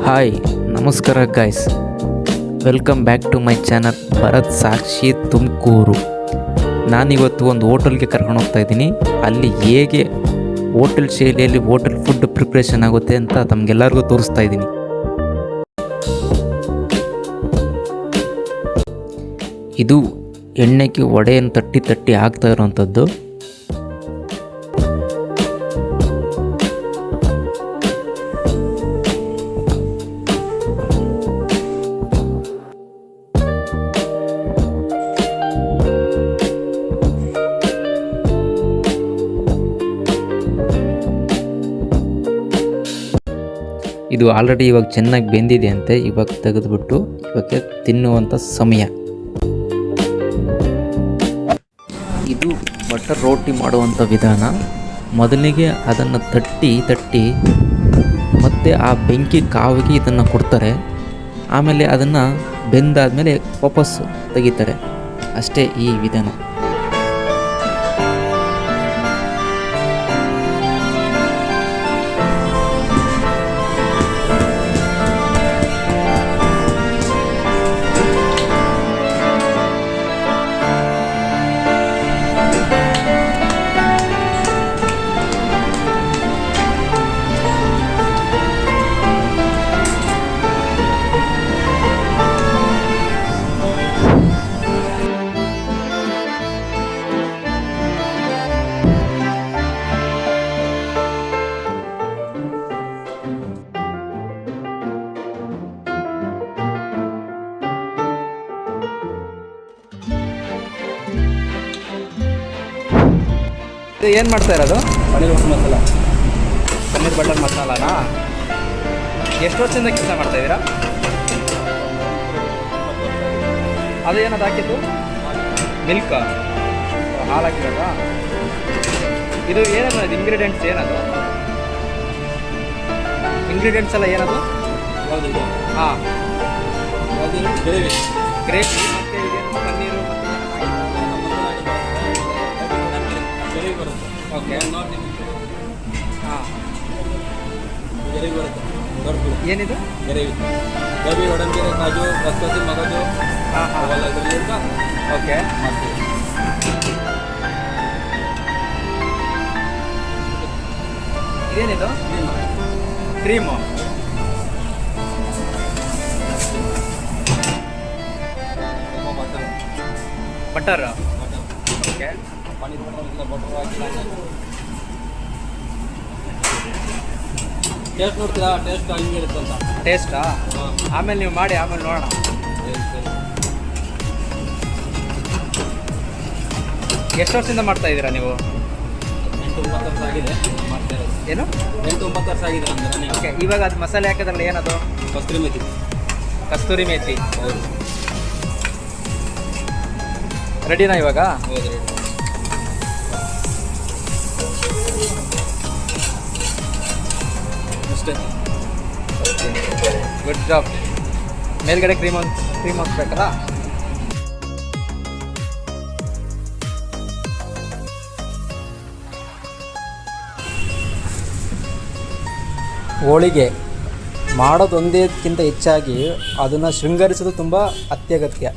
Hi, ನಮಸ್ಕಾರ guys. Welcome back to my channel Bharat Sakshi Tumakuru. ನಾನಿವತ್ತು ಒಂದು ಹೋಟೆಲ್ಗೆ ಕರ್ಕೊಂಡು ಹೋಗ್ತಾ ಇದ್ದೀನಿ. ಅಲ್ಲಿ ಹೇಗೆ ಹೋಟೆಲ್ ಶೈಲಿಯಲ್ಲಿ ಹೋಟೆಲ್ ಫುಡ್ ಪ್ರಿಪ್ರೇಷನ್ ಆಗುತ್ತೆ ಅಂತ ತಮಗೆಲ್ಲರಿಗೂ ತೋರಿಸ್ತಾ ಇದ್ದೀನಿ. ಇದು ಎಣ್ಣೆಗೆ ವಡೆಯನ್ನು ತಟ್ಟಿ ತಟ್ಟಿ ಹಾಕ್ತಾ ಇರೋವಂಥದ್ದು. ಇದು ಆಲ್ರೆಡಿ ಇವಾಗ ಚೆನ್ನಾಗಿ ಬೆಂದಿದೆ ಅಂತೆ. ಇವಾಗ ತೆಗೆದುಬಿಟ್ಟು ಇವಾಗ ತಿನ್ನುವಂಥ ಸಮಯ. ಇದು ಬಟರ್ ರೋಟಿ ಮಾಡುವಂಥ ವಿಧಾನ. ಮೊದಲಿಗೆ ಅದನ್ನು ತಟ್ಟಿ ಮತ್ತು ಆ ಬೆಂಕಿ ಕಾವಿಗೆ ಇದನ್ನು ಕೊಡ್ತಾರೆ. ಆಮೇಲೆ ಅದನ್ನು ಬೆಂದಾದಮೇಲೆ ವಾಪಸ್ಸು ತೆಗಿತಾರೆ. ಅಷ್ಟೇ ಈ ವಿಧಾನ. ಏನು ಮಾಡ್ತಾ ಇರೋದು? ಪನ್ನೀರ್ ಮಸಾಲ. ಪನ್ನೀರ್ ಬಟರ್ ಮಸಾಲಾನಾ? ಎಷ್ಟು ವರ್ಷದಿಂದ ಕೆಲಸ ಮಾಡ್ತಾ ಇದ್ದೀರಾ? ಅದು ಏನದು ಹಾಕಿದ್ದು? ಮಿಲ್ಕ್ ಹಾಲು ಹಾಕಿರೋದಾ? ಇದು ಏನದು ಇಂಗ್ರೀಡಿಯೆಂಟ್ಸ್? ಏನದು ಇಂಗ್ರೀಡಿಯೆಂಟ್ಸ್ ಎಲ್ಲ ಏನದು? ಯಾವುದು? ಹಾಂ, ಗ್ರೇವಿ. ಗ್ರೇವಿ ಮತ್ತು ಇದೇನು ಪನ್ನೀರು ಗ್ರೇವಿ ಬರುತ್ತೆ. ಓಕೆ. ಹಾಂ, ಗ್ರೇವಿ ಬರುತ್ತೆ. ದೊಡ್ಡದು ಏನಿದು? ಗ್ರೇವಿ. ಗೋಬಿ, ಒಡಂಬೀರೆ, ಕಾಜು, ಕಸ್ತೂರಿ, ಮಗಜು ಹಾಂ ಹಾಂ, ಅವೆಲ್ಲ ಇದರಿಂದ ಓಕೆ. ಮಾಡ್ತೀವಿ. ಇದೇನಿದು? Cream. Butter. Okay. Paneer butter ಹಾಕಿ ಟೇಸ್ಟ್ ನೋಡ್ತೀರಾ? ಟೇಸ್ಟ್ ಹಿಂಗಿರುತ್ತೆ ಅಂತ. ಟೇಸ್ಟಾ? ಹಾಂ. ಆಮೇಲೆ ನೀವು ಮಾಡಿ ಆಮೇಲೆ ನೋಡೋಣ. ಎಷ್ಟು ವರ್ಷದಿಂದ ಮಾಡ್ತಾ ಇದ್ದೀರಾ ನೀವು? 8-9 ವರ್ಷ ಆಗಿದೆ ಮಾಡ್ತಾ ಇರೋದು. ಏನು? 8-9 ವರ್ಷ ಆಗಿದೆ ಅಂದರೆ. ಓಕೆ. ಇವಾಗ ಅದು ಮಸಾಲೆ ಹಾಕೋದ್ರಲ್ಲ ಏನದು? ಕಸ್ತೂರಿ ಮೇಥಿ. ಕಸ್ತೂರಿ ಮೇಥಿ. ಹೌದು. ರೆಡಿನಾ ಇವಾಗ? ಹೌದು, ರೆಡಿ. ಅಷ್ಟೇ. Good job. ಮೇಲ್ಗಡೆ ಕ್ರೀಮ್ ಹಾಕ್ಬೇಕಲ್ಲ? ಹೋಳಿಗೆ ಮಾಡೋದೊಂದೇಕ್ಕಿಂತ ಹೆಚ್ಚಾಗಿ ಅದನ್ನು ಶೃಂಗರಿಸೋದು ತುಂಬ ಅತ್ಯಗತ್ಯ.